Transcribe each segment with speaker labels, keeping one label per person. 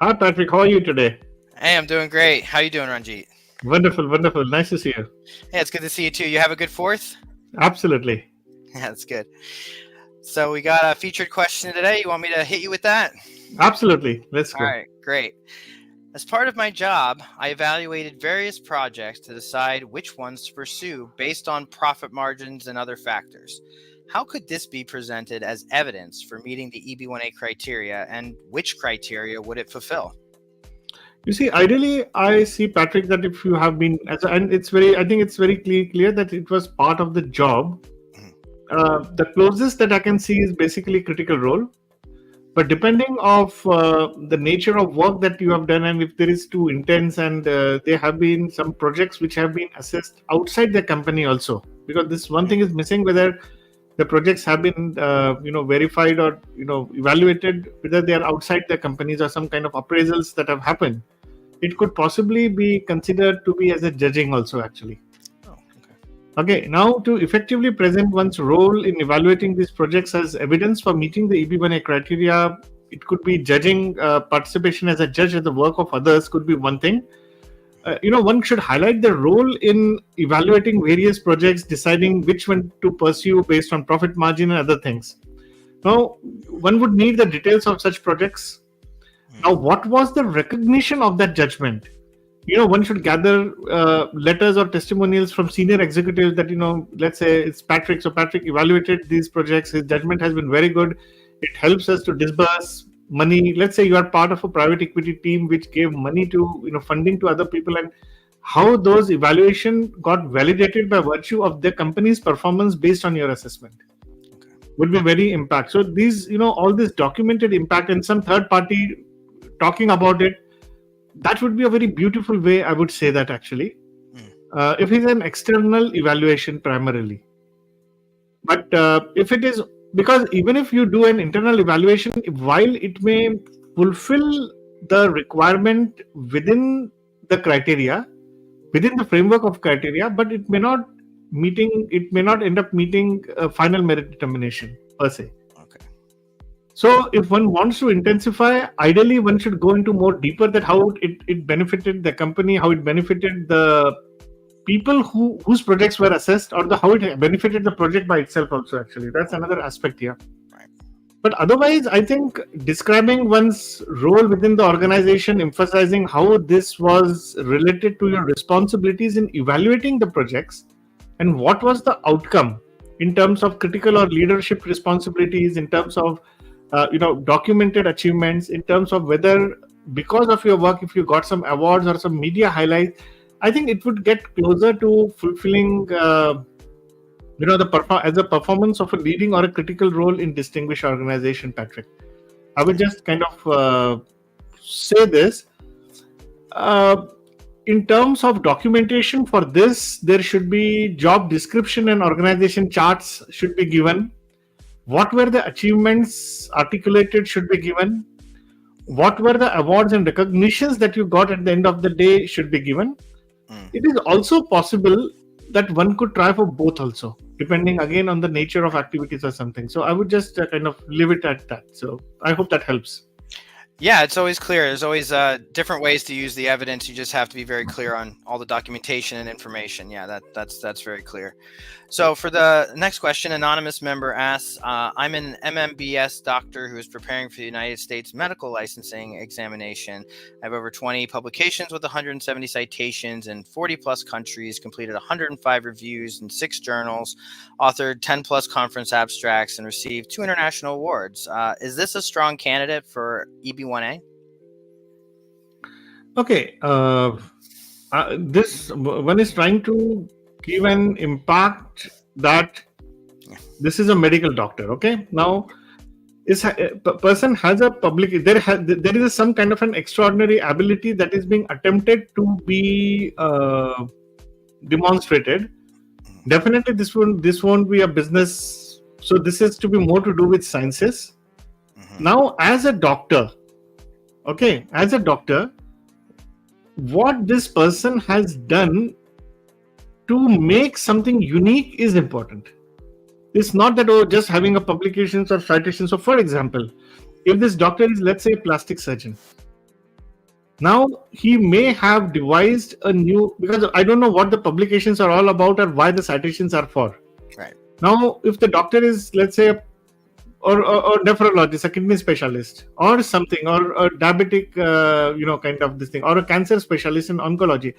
Speaker 1: Hi, Patrick. How are you today?
Speaker 2: Hey, I'm doing great. How you doing, Ranjeet?
Speaker 1: Wonderful, wonderful. Nice to see you.
Speaker 2: Yeah, it's good to see you too. You have a good fourth?
Speaker 1: Absolutely.
Speaker 2: Yeah, that's good. So we got a featured question today. You want me to hit you with that?
Speaker 1: Absolutely. Let's
Speaker 2: All
Speaker 1: go.
Speaker 2: right, great. As part of my job, I evaluated various projects to decide which ones to pursue based on profit margins and other factors. How could this be presented as evidence for meeting the EB1A criteria, and which criteria would it fulfill?
Speaker 1: You see, ideally, I see, Patrick, that if you have been, and I think it's very clear that it was part of the job. The closest that I can see is basically critical role. But depending of the nature of work that you have done, and if there is too intense, and there have been some projects which have been assessed outside the company also, because this one thing is missing, whether the projects have been verified or evaluated, whether they are outside the companies or some kind of appraisals that have happened. It could possibly be considered to be as a judging also, actually.
Speaker 2: Oh,
Speaker 1: Okay, now to effectively present one's role in evaluating these projects as evidence for meeting the EB1A criteria, it could be judging participation as a judge at the work of others, could be one thing. One should highlight the role in evaluating various projects, deciding which one to pursue based on profit margin and other things. Now, one would need the details of such projects. Now, what was the recognition of that judgment? One should gather letters or testimonials from senior executives that, let's say it's Patrick. So Patrick evaluated these projects. His judgment has been very good. It helps us to disburse money. Let's say you are part of a private equity team which gave money to, funding to other people, and how those evaluation got validated by virtue of the company's performance based on your assessment would be very impact. So these, all this documented impact and some third party talking about it, that would be a very beautiful way, I would say that actually, if it's an external evaluation primarily. But if it is, because even if you do an internal evaluation, while it may fulfill the requirement within the criteria, within the framework of criteria, but it may not end up meeting a final merit determination per se. So if one wants to intensify, ideally one should go into more deeper that how it benefited the company, how it benefited the people whose projects were assessed, or how it benefited the project by itself also, actually. That's another aspect here.
Speaker 2: Right.
Speaker 1: But otherwise, I think describing one's role within the organization, emphasizing how this was related to your responsibilities in evaluating the projects and what was the outcome in terms of critical or leadership responsibilities, in terms of documented achievements, in terms of whether because of your work, if you got some awards or some media highlights, I think it would get closer to fulfilling as a performance of a leading or a critical role in distinguished organization, Patrick. I would just kind of say this. In terms of documentation for this, there should be job description and organization charts should be given. What were the achievements articulated should be given. What were the awards and recognitions that you got at the end of the day should be given. It is also possible that one could try for both also, depending again on the nature of activities or something. So I would just kind of leave it at that. So I hope that helps.
Speaker 2: Yeah, it's always clear. There's always different ways to use the evidence. You just have to be very clear on all the documentation and information. Yeah, that's very clear. So for the next question, anonymous member asks, I'm an MMBS doctor who is preparing for the United States medical licensing examination. I have over 20 publications with 170 citations in 40 plus countries, completed 105 reviews in 6 journals, authored 10 plus conference abstracts, and received 2 international awards. Is this a strong candidate for EB1A?
Speaker 1: Okay. This one is trying to give an impact that this is a medical doctor. Okay. Now, person has a public. There is some kind of an extraordinary ability that is being attempted to be demonstrated. Definitely, this won't be a business. So this is to be more to do with sciences. Now, as a doctor, what this person has done to make something unique is important. It's not that just having a publications or citations. So for example, if this doctor is, let's say, a plastic surgeon, Now he may have devised a new, because I don't know what the publications are all about or why the citations are for.
Speaker 2: Right.
Speaker 1: Now, if the doctor is, let's say, or nephrologist, a kidney specialist, or something, or a diabetic, kind of this thing, or a cancer specialist in oncology.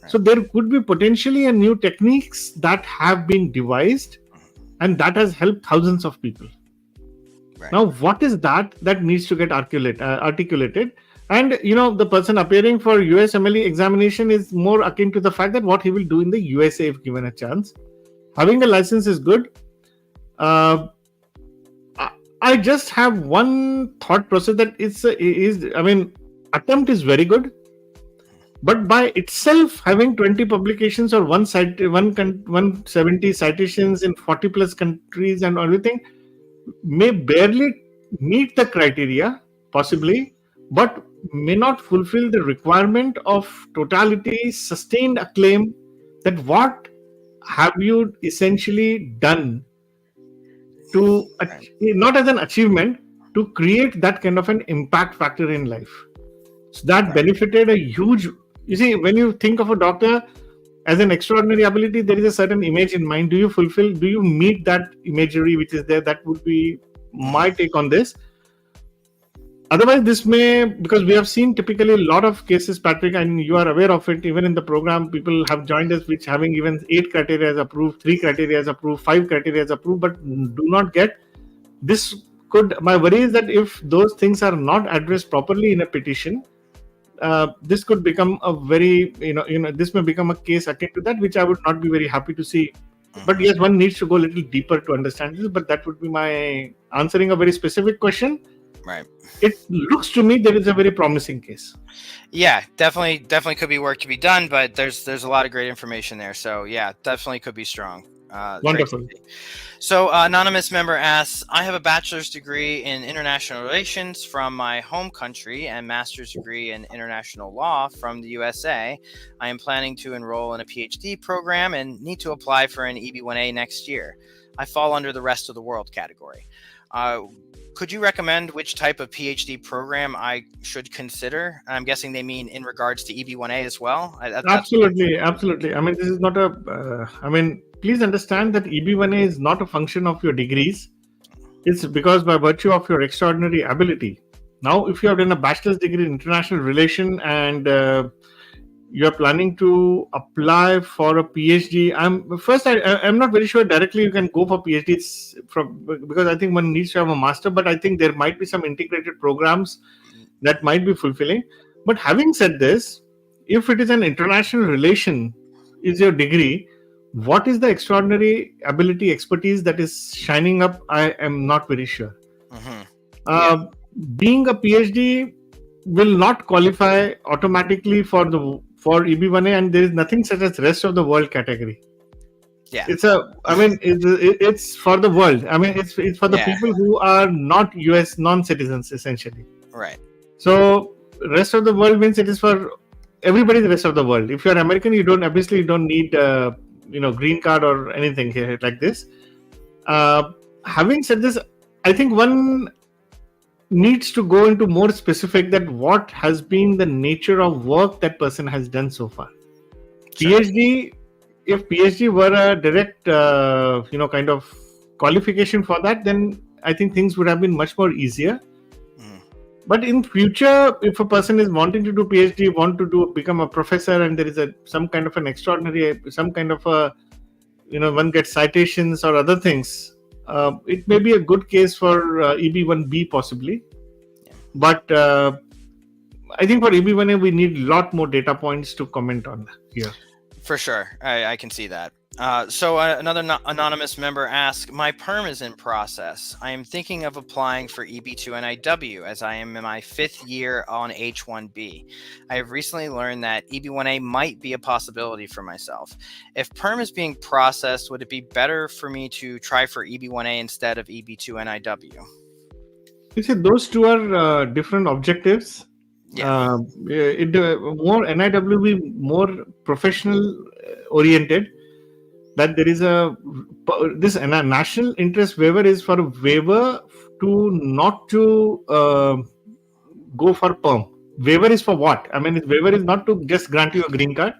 Speaker 2: Right.
Speaker 1: So there could be potentially a new techniques that have been devised, and that has helped thousands of people.
Speaker 2: Right.
Speaker 1: Now, what is that needs to get articulated? And the person appearing for USMLE examination is more akin to the fact that what he will do in the USA if given a chance. Having a license is good. I just have one thought process that attempt is very good, but by itself having 20 publications or 170 citations in 40 plus countries and everything may barely meet the criteria, possibly, but may not fulfill the requirement of totality, sustained acclaim. That what have you essentially done to not as an achievement, to create that kind of an impact factor in life. So that benefited a huge. You see, when you think of a doctor as an extraordinary ability, there is a certain image in mind. Do you meet that imagery which is there? That would be my take on this. Otherwise, this may, because we have seen typically a lot of cases, Patrick, and you are aware of it, even in the program, people have joined us which having even 8 criteria as approved, 3 criteria as approved, 5 criteria as approved, but do not get. This could, my worry is that if those things are not addressed properly in a petition, this could become a very, this may become a case akin to that, which I would not be very happy to see. But yes, one needs to go a little deeper to understand this, but that would be my answering a very specific question.
Speaker 2: Right.
Speaker 1: It looks to me there is a very promising case.
Speaker 2: Yeah, definitely could be work to be done, but there's a lot of great information there. So yeah, definitely could be strong.
Speaker 1: Wonderful.
Speaker 2: So anonymous member asks, I have a bachelor's degree in international relations from my home country and master's degree in international law from the USA. I am planning to enroll in a PhD program and need to apply for an EB1A next year. I fall under the rest of the world category. Could you recommend which type of PhD program I should consider? I'm guessing they mean in regards to EB1A as well.
Speaker 1: Absolutely. I mean, this is not a. Please understand that EB1A is not a function of your degrees. It's because by virtue of your extraordinary ability. Now, if you have done a bachelor's degree in international relation and you are planning to apply for a PhD, I'm not very sure directly you can go for PhDs because I think one needs to have a master, but I think there might be some integrated programs that might be fulfilling. But having said this, if it is an international relation is your degree, what is the extraordinary ability, expertise that is shining up? I am not very sure. Being a PhD will not qualify automatically for EB1A, and there is nothing such as rest of the world category.
Speaker 2: Yeah,
Speaker 1: it's for the world. I mean, it's for the people who are not US non-citizens essentially.
Speaker 2: Right.
Speaker 1: So rest of the world means it is for everybody. The rest of the world. If you're American, you don't need green card or anything here like this. Having said this, I think one needs to go into more specific that what has been the nature of work that person has done so far. Sure. PhD, if PhD were a direct kind of qualification for that, then I think things would have been much more easier. But in future, if a person is wanting to do PhD, become a professor, and there is some kind of an extraordinary, some kind of a, one gets citations or other things, it may be a good case for EB1B possibly. But I think for EB1A, we need a lot more data points to comment on here.
Speaker 2: For sure. I can see that. So another anonymous member asks, my perm is in process. I am thinking of applying for EB2NIW as I am in my 5th year on H1B. I have recently learned that EB1A might be a possibility for myself. If perm is being processed, would it be better for me to try for EB1A instead of EB2NIW?
Speaker 1: You see, those two are different objectives.
Speaker 2: Yeah.
Speaker 1: More NIW will be more professional oriented. That there is a national interest waiver is for a waiver to not to go for perm waiver is for what? I mean, waiver is not to just grant you a green card,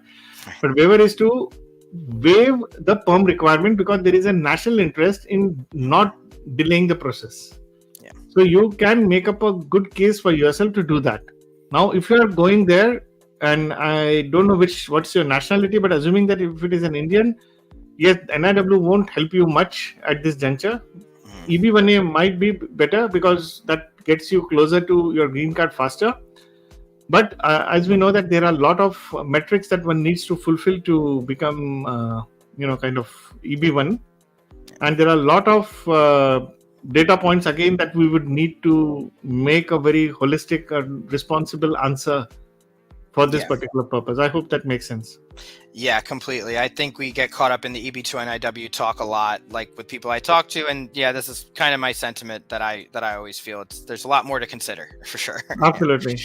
Speaker 1: but waiver is to waive the perm requirement because there is a national interest in not delaying the process.
Speaker 2: Yeah.
Speaker 1: So you can make up a good case for yourself to do that. Now, if you are going there, and I don't know what's your nationality, but assuming that if it is an Indian, yes, NIW won't help you much at this juncture. EB1A might be better because that gets you closer to your green card faster. But as we know that there are a lot of metrics that one needs to fulfill to become, kind of EB1. And there are a lot of data points again that we would need to make a very holistic and responsible answer for this particular purpose. I hope that makes sense.
Speaker 2: Yeah, completely. I think we get caught up in the EB2NIW talk a lot, like with people I talk to, and this is kind of my sentiment that I always feel. There's a lot more to consider for sure.
Speaker 1: Absolutely.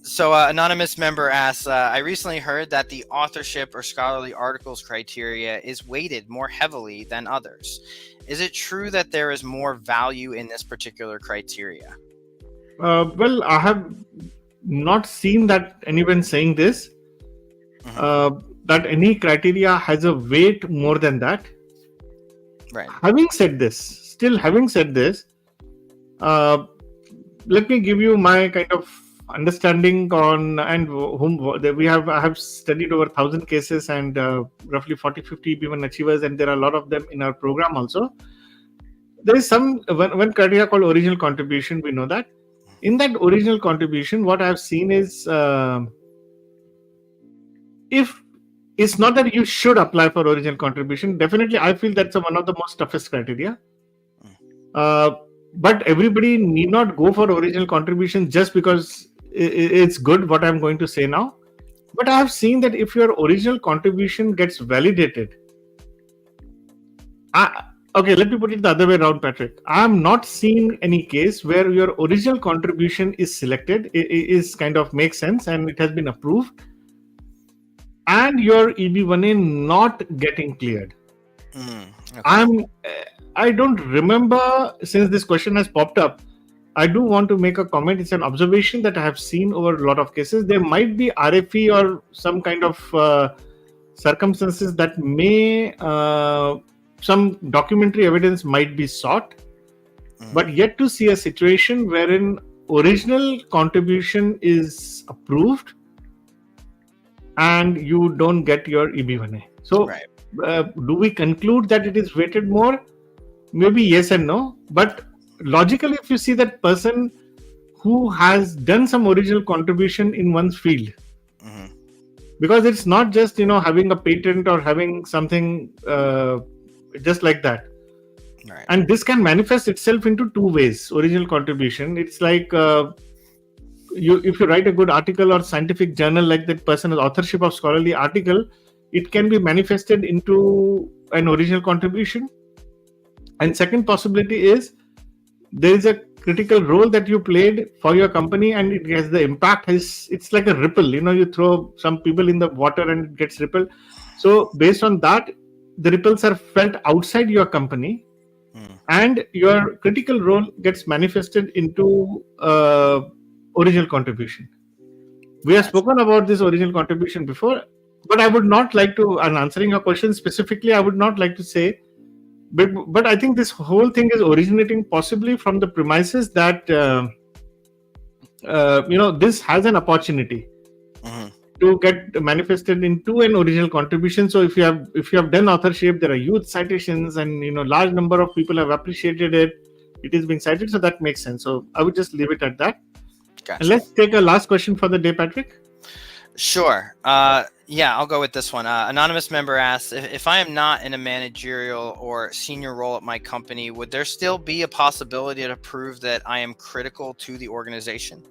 Speaker 2: So anonymous member asks, I recently heard that the authorship or scholarly articles criteria is weighted more heavily than others. Is it true that there is more value in this particular criteria?
Speaker 1: Well, I have not seen that anyone saying this, that any criteria has a weight more than that.
Speaker 2: Right.
Speaker 1: Having said this, let me give you my kind of understanding on and whom I have studied over 1,000 cases and roughly 40-50 EB1 achievers, and there are a lot of them in our program also. There is one criteria called original contribution. We know that. In that original contribution, what I have seen is if it's not that you should apply for original contribution, definitely I feel that's one of the most toughest criteria. But everybody need not go for original contribution just because it's good what I'm going to say now. But I have seen that if your original contribution gets validated, okay, let me put it the other way around, Patrick. I have not seen any case where your original contribution is selected, it is kind of makes sense and it has been approved, and your EB1A not getting cleared. Okay. I don't remember, since this question has popped up, I do want to make a comment. It's an observation that I have seen over a lot of cases. There might be RFE or some kind of circumstances that may, some documentary evidence might be sought, but yet to see a situation wherein original contribution is approved and you don't get your EB1A. So, do we conclude that it is weighted more? Maybe yes and no. But logically, if you see that person who has done some original contribution in one's field, because it's not just having a patent or having something just like that. Right. And this can manifest itself into two ways. Original contribution. It's like if you write a good article or scientific journal, like that person's authorship of scholarly article, it can be manifested into an original contribution. And second possibility is there is a critical role that you played for your company, and it has the impact. It's like a ripple. You throw some people in the water and it gets rippled. So based on that, the ripples are felt outside your company, and your critical role gets manifested into original contribution. We have spoken about this original contribution before, but I would not like to, and answering your question specifically, I would not like to say, but I think this whole thing is originating possibly from the premises that this has an opportunity to get manifested into an original contribution. So if you have done authorship, there are huge citations, and large number of people have appreciated it. It is being cited, so that makes sense. So I would just leave it at that. Gotcha. And let's take a last question for the day, Patrick.
Speaker 2: Sure. I'll go with this one. Anonymous member asks, if I am not in a managerial or senior role at my company, would there still be a possibility to prove that I am critical to the organization?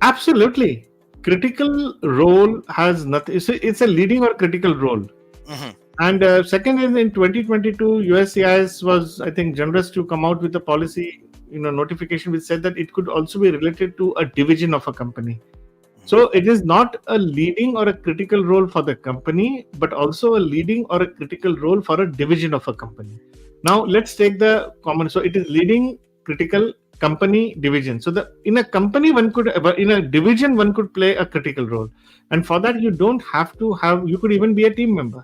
Speaker 1: Absolutely. Critical role has nothing. It's a leading or critical role. And second is, in 2022, USCIS was, I think, generous to come out with a policy, notification which said that it could also be related to a division of a company. So it is not a leading or a critical role for the company, but also a leading or a critical role for a division of a company. Now let's take the common. So it is leading, critical, company, division. So in a company in a division one could play a critical role, and for that you don't have to have. You could even be a team member.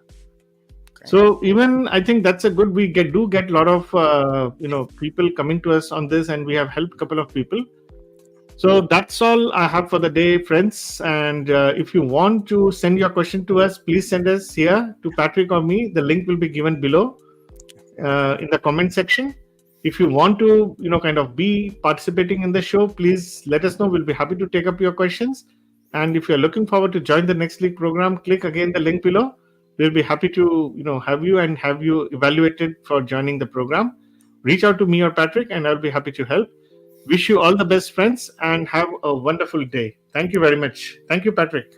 Speaker 2: Great.
Speaker 1: So even I think that's a good. We get a lot of people coming to us on this, and we have helped a couple of people. So that's all I have for the day, friends. And if you want to send your question to us, please send us here to Patrick or me. The link will be given below in the comment section. If you want to, kind of be participating in the show, please let us know. We'll be happy to take up your questions. And if you're looking forward to join the Next League program, click again the link below. We'll be happy to, have you evaluated for joining the program. Reach out to me or Patrick, and I'll be happy to help. Wish you all the best, friends, and have a wonderful day. Thank you very much. Thank you, Patrick.